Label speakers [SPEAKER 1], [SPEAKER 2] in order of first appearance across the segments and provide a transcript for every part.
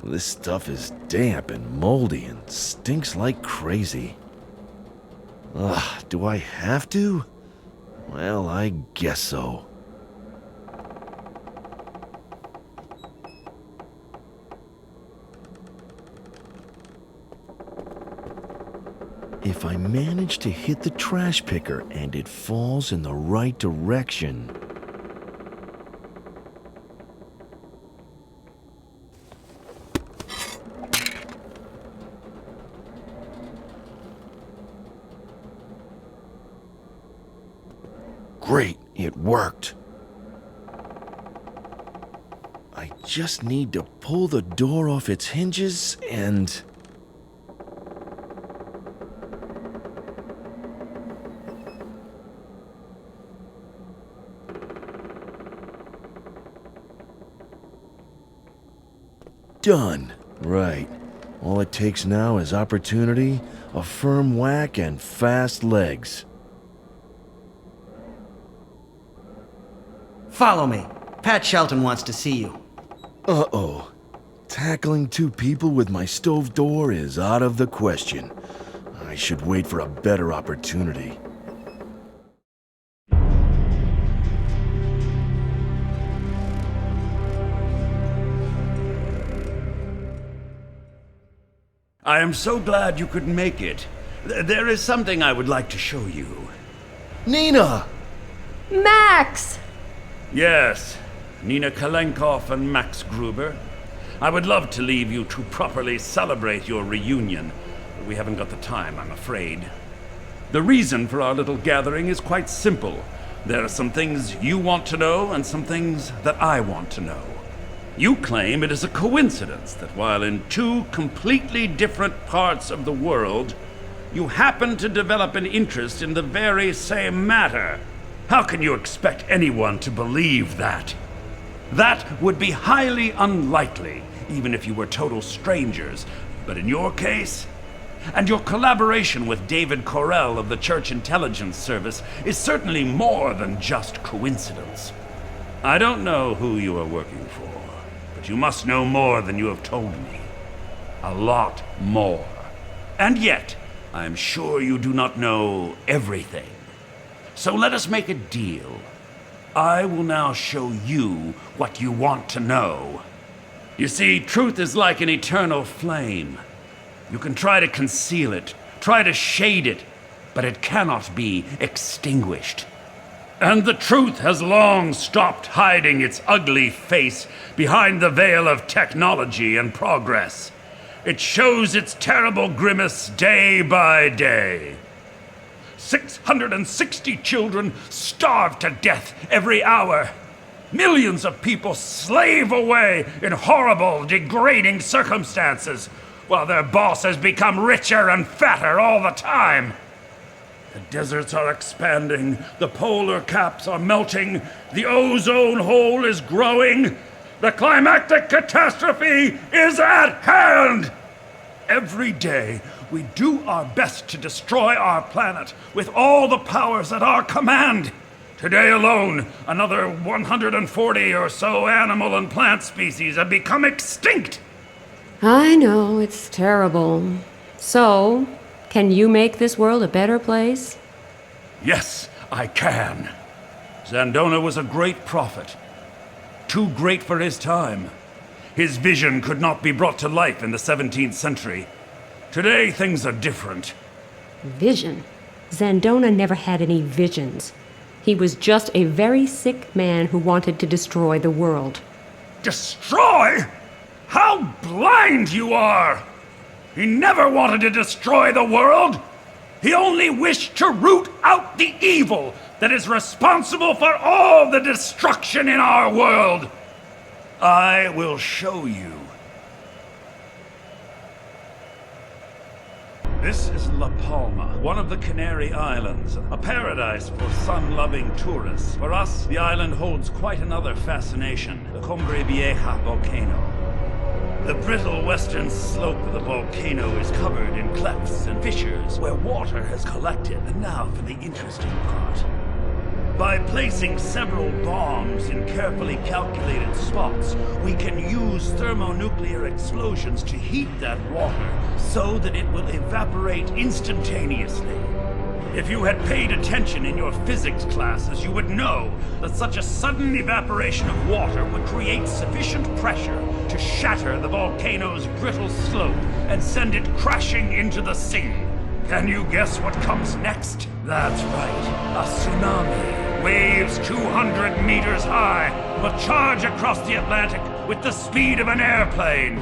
[SPEAKER 1] This stuff is damp and moldy and stinks like crazy. Ugh, do I have to? Well, I guess so. If I manage to hit the trash picker and it falls in the right direction... Great, it worked. I just need to pull the door off its hinges and... Done. Right. All it takes now is opportunity, a firm whack, and fast legs.
[SPEAKER 2] Follow me. Pat Shelton wants to see you.
[SPEAKER 1] Uh-oh. Tackling two people with my stove door is out of the question. I should wait for a better opportunity.
[SPEAKER 3] I am so glad you could make it. There is something I would like to show you.
[SPEAKER 1] Nina!
[SPEAKER 4] Max!
[SPEAKER 3] Yes, Nina Kalenkov and Max Gruber. I would love to leave you to properly celebrate your reunion, but we haven't got the time, I'm afraid. The reason for our little gathering is quite simple. There are some things you want to know and some things that I want to know. You claim it is a coincidence that while in two completely different parts of the world, you happen to develop an interest in the very same matter. How can you expect anyone to believe that? That would be highly unlikely, even if you were total strangers. But in your case, and your collaboration with David Correll of the Church Intelligence Service is certainly more than just coincidence. I don't know who you are working for, but you must know more than you have told me. A lot more. And yet, I am sure you do not know everything. So let us make a deal. I will now show you what you want to know. You see, truth is like an eternal flame. You can try to conceal it, try to shade it, but it cannot be extinguished. And the truth has long stopped hiding its ugly face behind the veil of technology and progress. It shows its terrible grimace day by day. 660 children starve to death every hour. Millions of people slave away in horrible, degrading circumstances, while their bosses become richer and fatter all the time. The deserts are expanding, the polar caps are melting, the ozone hole is growing, the climactic catastrophe is at hand! Every day, we do our best to destroy our planet with all the powers at our command. Today alone, another 140 or so animal and plant species have become extinct.
[SPEAKER 4] I know, it's terrible. So, can you make this world a better place?
[SPEAKER 3] Yes, I can. Zandona was a great prophet. Too great for his time. His vision could not be brought to life in the 17th century. Today, things are different.
[SPEAKER 4] Vision? Zandona never had any visions. He was just a very sick man who wanted to destroy the world.
[SPEAKER 3] Destroy? How blind you are! He never wanted to destroy the world! He only wished to root out the evil that is responsible for all the destruction in our world! I will show you. This is La Palma, one of the Canary Islands, a paradise for sun-loving tourists. For us, the island holds quite another fascination, the Cumbre Vieja volcano. The brittle western slope of the volcano is covered in clefts and fissures where water has collected. And now for the interesting part. By placing several bombs in carefully calculated spots, we can use thermonuclear explosions to heat that water so that it will evaporate instantaneously. If you had paid attention in your physics classes, you would know that such a sudden evaporation of water would create sufficient pressure to shatter the volcano's brittle slope and send it crashing into the sea. Can you guess what comes next? That's right, a tsunami. Waves 200 meters high will charge across the Atlantic with the speed of an airplane.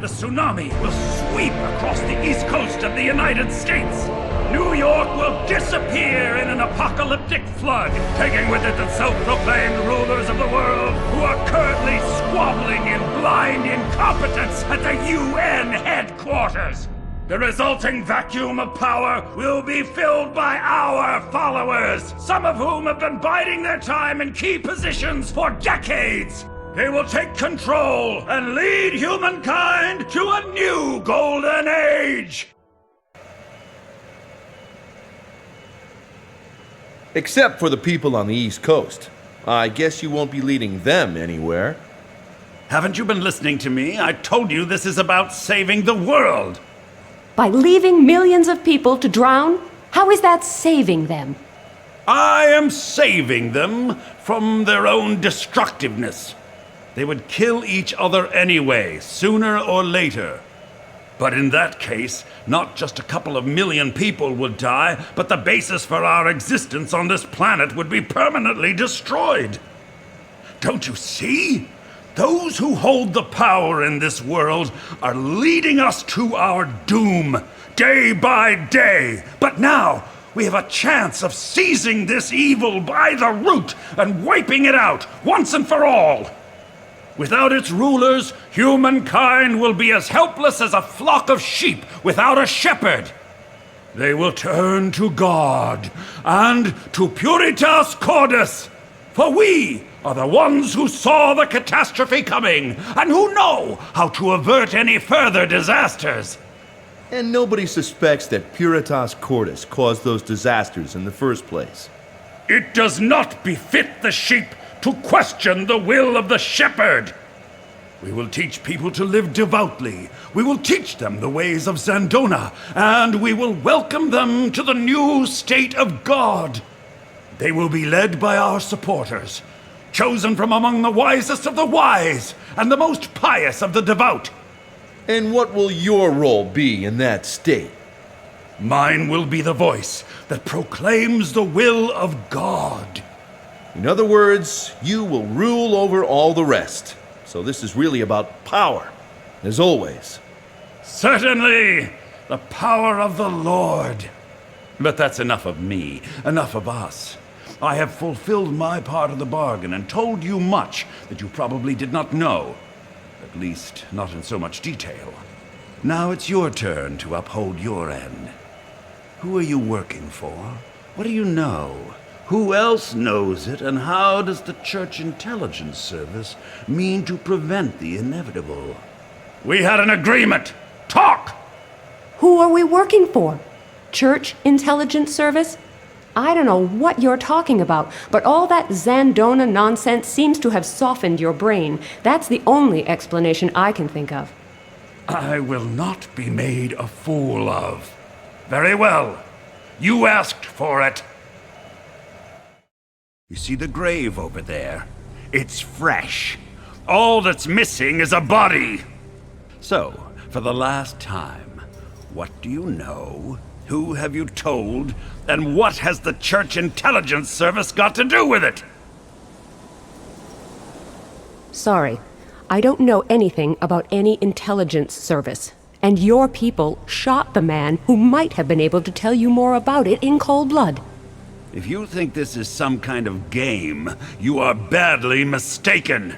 [SPEAKER 3] The tsunami will sweep across the east coast of the United States. New York will disappear in an apocalyptic flood, taking with it the self-proclaimed rulers of the world who are currently squabbling in blind incompetence at the UN headquarters. The resulting vacuum of power will be filled by our followers, some of whom have been biding their time in key positions for decades. They will take control and lead humankind to a new golden age.
[SPEAKER 1] Except for the people on the East Coast. I guess you won't be leading them anywhere.
[SPEAKER 3] Haven't you been listening to me? I told you this is about saving the world.
[SPEAKER 4] By leaving millions of people to drown? How is that saving them?
[SPEAKER 3] I am saving them from their own destructiveness. They would kill each other anyway, sooner or later. But in that case, not just a couple of million people would die, but the basis for our existence on this planet would be permanently destroyed. Don't you see? Those who hold the power in this world are leading us to our doom, day by day. But now, we have a chance of seizing this evil by the root and wiping it out, once and for all. Without its rulers, humankind will be as helpless as a flock of sheep without a shepherd. They will turn to God and to Puritas Cordis, for we are the ones who saw the catastrophe coming and who know how to avert any further disasters.
[SPEAKER 1] And nobody suspects that Puritas Cordis caused those disasters in the first place.
[SPEAKER 3] It does not befit the sheep to question the will of the shepherd. We will teach people to live devoutly. We will teach them the ways of Zandona, and we will welcome them to the new state of God. They will be led by our supporters, chosen from among the wisest of the wise and the most pious of the devout.
[SPEAKER 1] And what will your role be in that state?
[SPEAKER 3] Mine will be the voice that proclaims the will of God.
[SPEAKER 1] In other words, you will rule over all the rest. So this is really about power, as always.
[SPEAKER 3] Certainly, the power of the Lord. But that's enough of me, enough of us. I have fulfilled my part of the bargain and told you much that you probably did not know. At least, not in so much detail. Now it's your turn to uphold your end. Who are you working for? What do you know? Who else knows it, and how does the Church Intelligence Service mean to prevent the inevitable? We had an agreement! Talk!
[SPEAKER 4] Who are we working for? Church Intelligence Service? I don't know what you're talking about, but all that Zandona nonsense seems to have softened your brain. That's the only explanation I can think of.
[SPEAKER 3] I will not be made a fool of. Very well. You asked for it. You see the grave over there? It's fresh. All that's missing is a body. So, for the last time, what do you know? Who have you told? And what has the Church Intelligence Service got to do with it?
[SPEAKER 4] Sorry, I don't know anything about any intelligence service. And your people shot the man who might have been able to tell you more about it in cold blood.
[SPEAKER 3] If you think this is some kind of game, you are badly mistaken.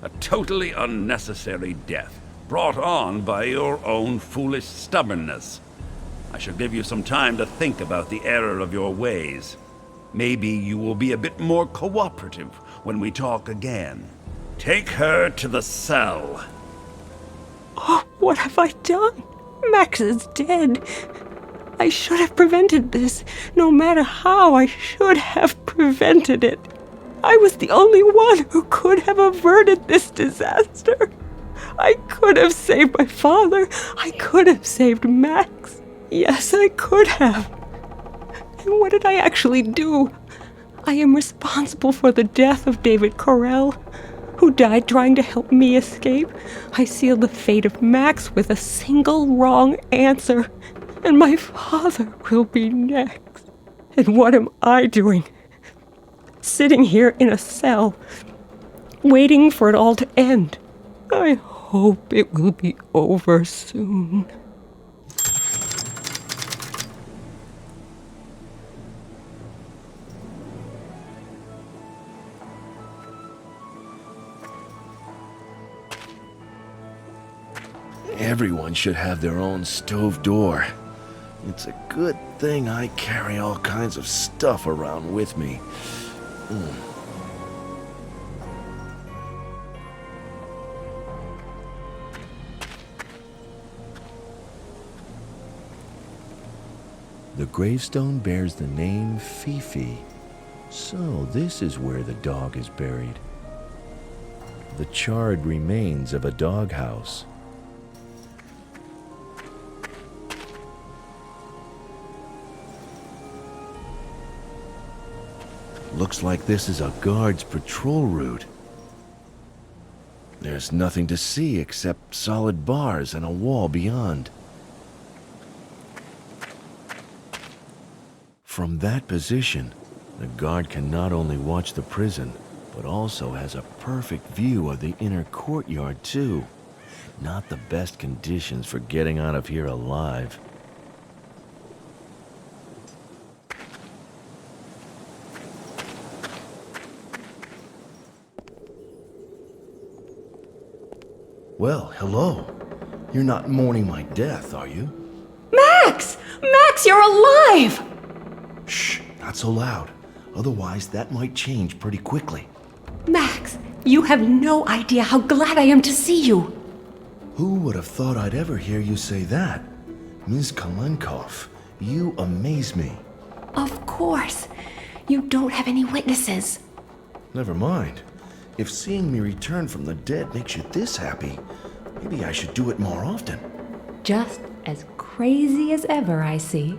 [SPEAKER 3] A totally unnecessary death, brought on by your own foolish stubbornness. I shall give you some time to think about the error of your ways. Maybe you will be a bit more cooperative when we talk again. Take her to the cell.
[SPEAKER 4] Oh, what have I done? Max is dead. I should have prevented this. No matter how, I should have prevented it. I was the only one who could have averted this disaster. I could have saved my father. I could have saved Max. Yes, I could have. And what did I actually do? I am responsible for the death of David Correll, who died trying to help me escape. I sealed the fate of Max with a single wrong answer, and my father will be next. And what am I doing? Sitting here in a cell, waiting for it all to end. I hope it will be over soon.
[SPEAKER 1] Everyone should have their own stove door. It's a good thing I carry all kinds of stuff around with me. The gravestone bears the name Fifi. So this is where the dog is buried. The charred remains of a doghouse. Looks like this is a guard's patrol route. There's nothing to see except solid bars and a wall beyond. From that position, the guard can not only watch the prison, but also has a perfect view of the inner courtyard too. Not the best conditions for getting out of here alive. Well, hello. You're not mourning my death, are you?
[SPEAKER 4] Max! Max, you're alive!
[SPEAKER 1] Shh, not so loud. Otherwise, that might change pretty quickly.
[SPEAKER 4] Max, you have no idea how glad I am to see you.
[SPEAKER 1] Who would have thought I'd ever hear you say that? Ms. Kalenkov, you amaze me.
[SPEAKER 4] Of course. You don't have any witnesses.
[SPEAKER 1] Never mind. If seeing me return from the dead makes you this happy, maybe I should do it more often.
[SPEAKER 4] Just as crazy as ever, I see.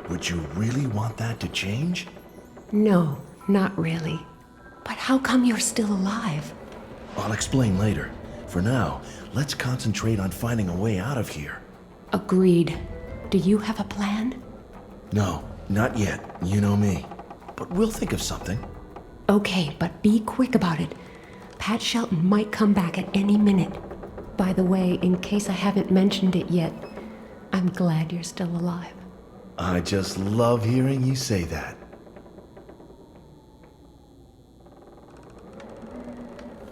[SPEAKER 1] Would you really want that to change?
[SPEAKER 4] No, not really. But how come you're still alive?
[SPEAKER 1] I'll explain later. For now, let's concentrate on finding a way out of here.
[SPEAKER 4] Agreed. Do you have a plan?
[SPEAKER 1] No, not yet. You know me. But we'll think of something.
[SPEAKER 4] Okay, but be quick about it. Pat Shelton might come back at any minute. By the way, in case I haven't mentioned it yet, I'm glad you're still alive.
[SPEAKER 1] I just love hearing you say that.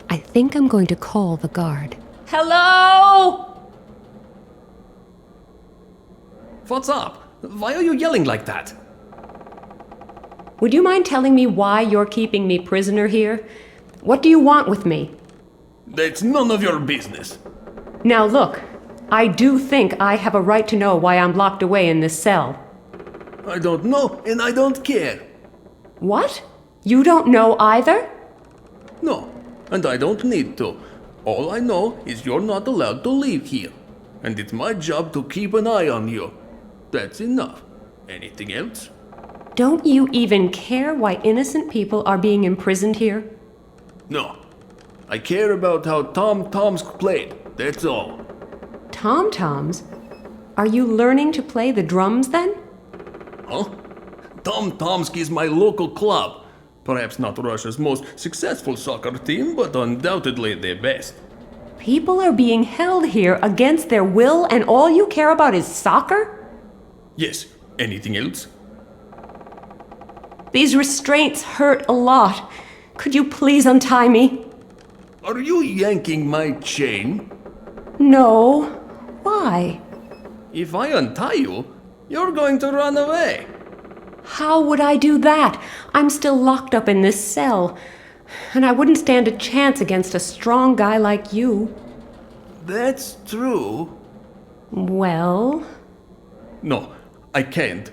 [SPEAKER 4] I think I'm going to call the guard. Hello?
[SPEAKER 5] What's up? Why are you yelling like that?
[SPEAKER 4] Would you mind telling me why you're keeping me prisoner here? What do you want with me?
[SPEAKER 5] That's none of your business.
[SPEAKER 4] Now look, I do think I have a right to know why I'm locked away in this cell.
[SPEAKER 5] I don't know, and I don't care.
[SPEAKER 4] What? You don't know either?
[SPEAKER 5] No, and I don't need to. All I know is you're not allowed to leave here. And it's my job to keep an eye on you. That's enough. Anything else?
[SPEAKER 4] Don't you even care why innocent people are being imprisoned here?
[SPEAKER 5] No. I care about how Tom Tomsk played. That's all.
[SPEAKER 4] Tom-toms? Are you learning to play the drums then?
[SPEAKER 5] Huh? Tom Tomsk is my local club. Perhaps not Russia's most successful soccer team, but undoubtedly the best.
[SPEAKER 4] People are being held here against their will, and all you care about is soccer?
[SPEAKER 5] Yes. Anything else?
[SPEAKER 4] These restraints hurt a lot. Could you please untie me?
[SPEAKER 5] Are you yanking my chain?
[SPEAKER 4] No. Why?
[SPEAKER 5] If I untie you, you're going to run away.
[SPEAKER 4] How would I do that? I'm still locked up in this cell. And I wouldn't stand a chance against a strong guy like you.
[SPEAKER 5] That's true.
[SPEAKER 4] Well,
[SPEAKER 5] No, I can't.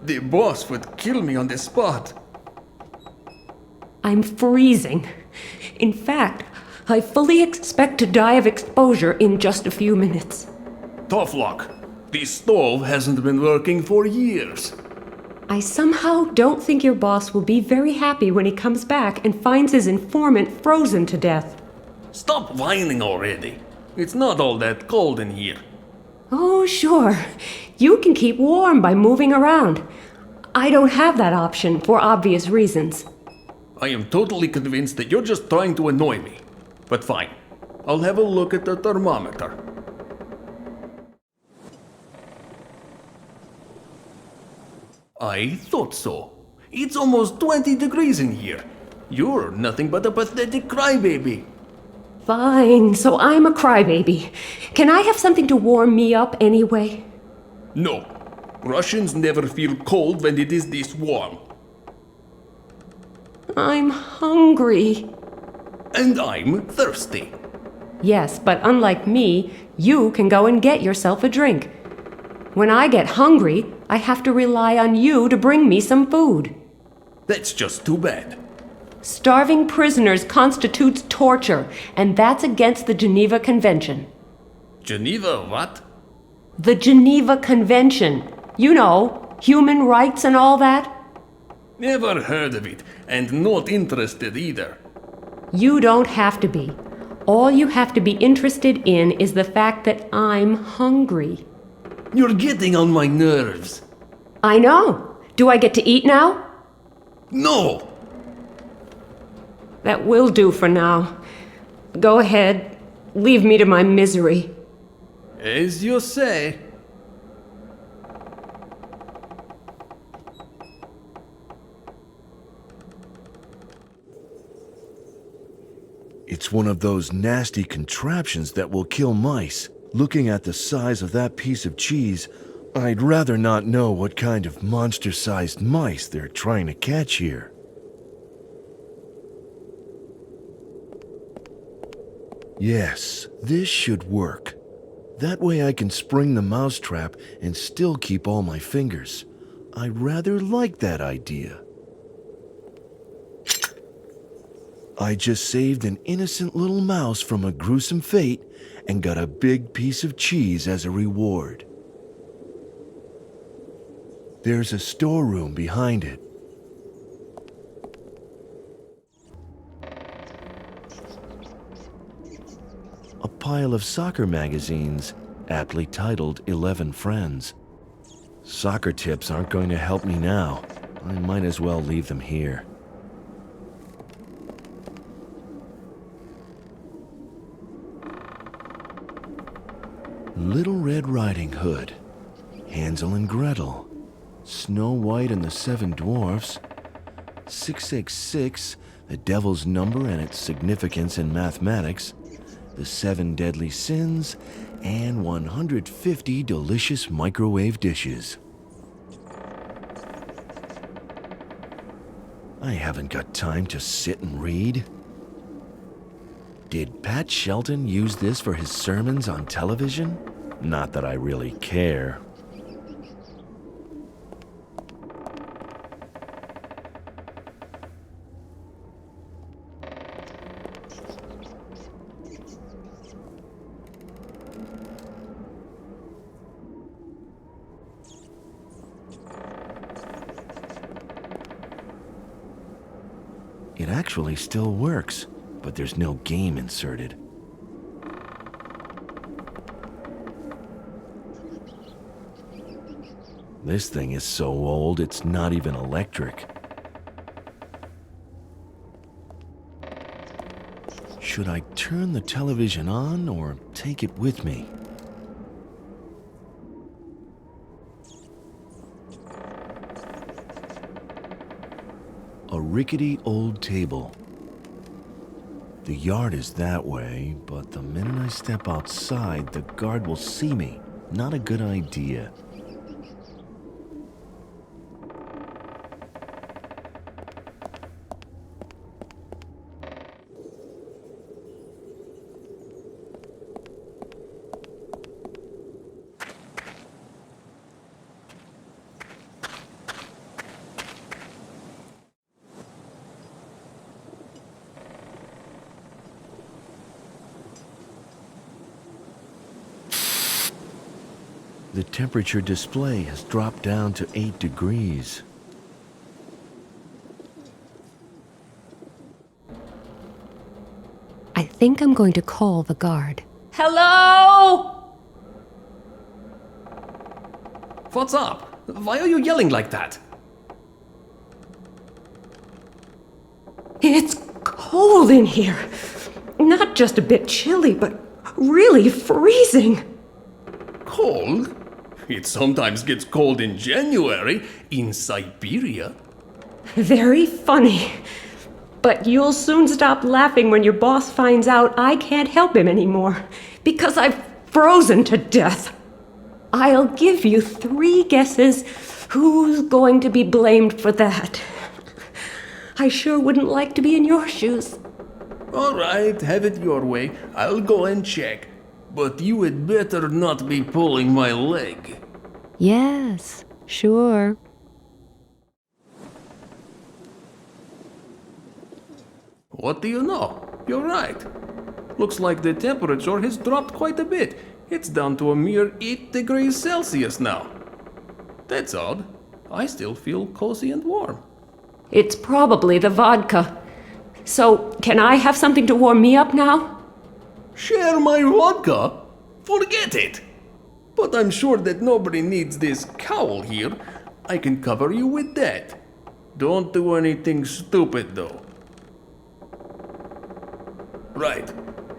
[SPEAKER 5] The boss would kill me on the spot.
[SPEAKER 4] I'm freezing. In fact, I fully expect to die of exposure in just a few minutes.
[SPEAKER 5] Tough luck. The stove hasn't been working for years.
[SPEAKER 4] I somehow don't think your boss will be very happy when he comes back and finds his informant frozen to death.
[SPEAKER 5] Stop whining already. It's not all that cold in here.
[SPEAKER 4] Oh, sure. You can keep warm by moving around. I don't have that option for obvious reasons.
[SPEAKER 5] I am totally convinced that you're just trying to annoy me. But fine. I'll have a look at the thermometer. I thought so. It's almost 20 degrees in here. You're nothing but a pathetic crybaby.
[SPEAKER 4] Fine, so I'm a crybaby. Can I have something to warm me up anyway?
[SPEAKER 5] No. Russians never feel cold when it is this warm.
[SPEAKER 4] I'm hungry.
[SPEAKER 5] And I'm thirsty.
[SPEAKER 4] Yes, but unlike me, you can go and get yourself a drink. When I get hungry, I have to rely on you to bring me some food.
[SPEAKER 5] That's just too bad.
[SPEAKER 4] Starving prisoners constitutes torture, and that's against the Geneva Convention.
[SPEAKER 5] Geneva what?
[SPEAKER 4] The Geneva Convention. You know, human rights and all that.
[SPEAKER 5] Never heard of it, and not interested either.
[SPEAKER 4] You don't have to be. All you have to be interested in is the fact that I'm hungry.
[SPEAKER 5] You're getting on my nerves.
[SPEAKER 4] I know. Do I get to eat now?
[SPEAKER 5] No!
[SPEAKER 4] That will do for now. Go ahead. Leave me to my misery.
[SPEAKER 5] As you say.
[SPEAKER 1] It's one of those nasty contraptions that will kill mice. Looking at the size of that piece of cheese, I'd rather not know what kind of monster-sized mice they're trying to catch here. Yes, this should work. That way I can spring the mousetrap and still keep all my fingers. I rather like that idea. I just saved an innocent little mouse from a gruesome fate and got a big piece of cheese as a reward. There's a storeroom behind it. A pile of soccer magazines, aptly titled 11 Friends. Soccer tips aren't going to help me now. I might as well leave them here. Little Red Riding Hood, Hansel and Gretel, Snow White and the Seven Dwarfs, 666, the devil's number and its significance in mathematics, the 7 deadly sins, and 150 delicious microwave dishes. I haven't got time to sit and read. Did Pat Shelton use this for his sermons on television? Not that I really care. It actually still works, but there's no game inserted. This thing is so old, it's not even electric. Should I turn the television on or take it with me? A rickety old table. The yard is that way, but the minute I step outside, the guard will see me. Not a good idea. The temperature display has dropped down to 8 degrees.
[SPEAKER 4] I think I'm going to call the guard. Hello?
[SPEAKER 5] What's up? Why are you yelling like that?
[SPEAKER 4] It's cold in here. Not just a bit chilly, but really freezing.
[SPEAKER 5] Cold? It sometimes gets cold in January in Siberia.
[SPEAKER 4] Very funny. But you'll soon stop laughing when your boss finds out I can't help him anymore, because I've frozen to death. I'll give you 3 guesses who's going to be blamed for that. I sure wouldn't like to be in your shoes.
[SPEAKER 5] All right, have it your way. I'll go and check. But you had better not be pulling my leg.
[SPEAKER 4] Yes, sure.
[SPEAKER 5] What do you know? You're right. Looks like the temperature has dropped quite a bit. It's down to a mere 8 degrees Celsius now. That's odd. I still feel cozy and warm.
[SPEAKER 4] It's probably the vodka. So, can I have something to warm me up now?
[SPEAKER 5] Share my vodka? Forget it! But I'm sure that nobody needs this cowl here. I can cover you with that. Don't do anything stupid though. Right.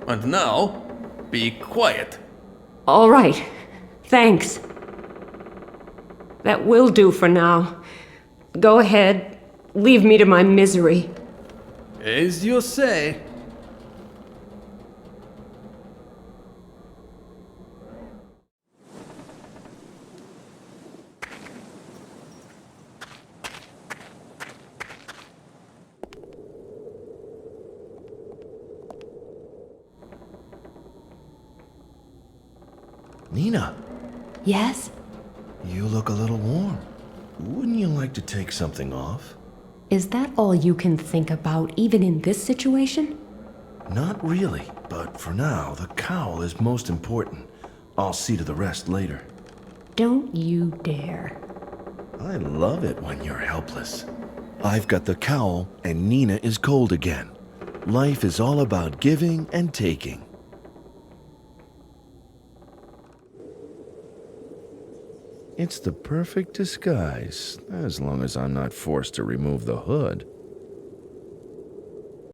[SPEAKER 5] And now, be quiet.
[SPEAKER 4] All right. Thanks. That will do for now. Go ahead. Leave me to my misery.
[SPEAKER 5] As you say.
[SPEAKER 1] Nina,
[SPEAKER 4] Yes?
[SPEAKER 1] you look a little warm. Wouldn't you like to take something off?
[SPEAKER 4] Is that all you can think about, even in this situation?
[SPEAKER 1] Not really, but for now, the cowl is most important. I'll see to the rest later.
[SPEAKER 4] Don't you dare.
[SPEAKER 1] I love it when you're helpless. I've got the cowl, and Nina is cold again. Life is all about giving and taking. It's the perfect disguise, as long as I'm not forced to remove the hood.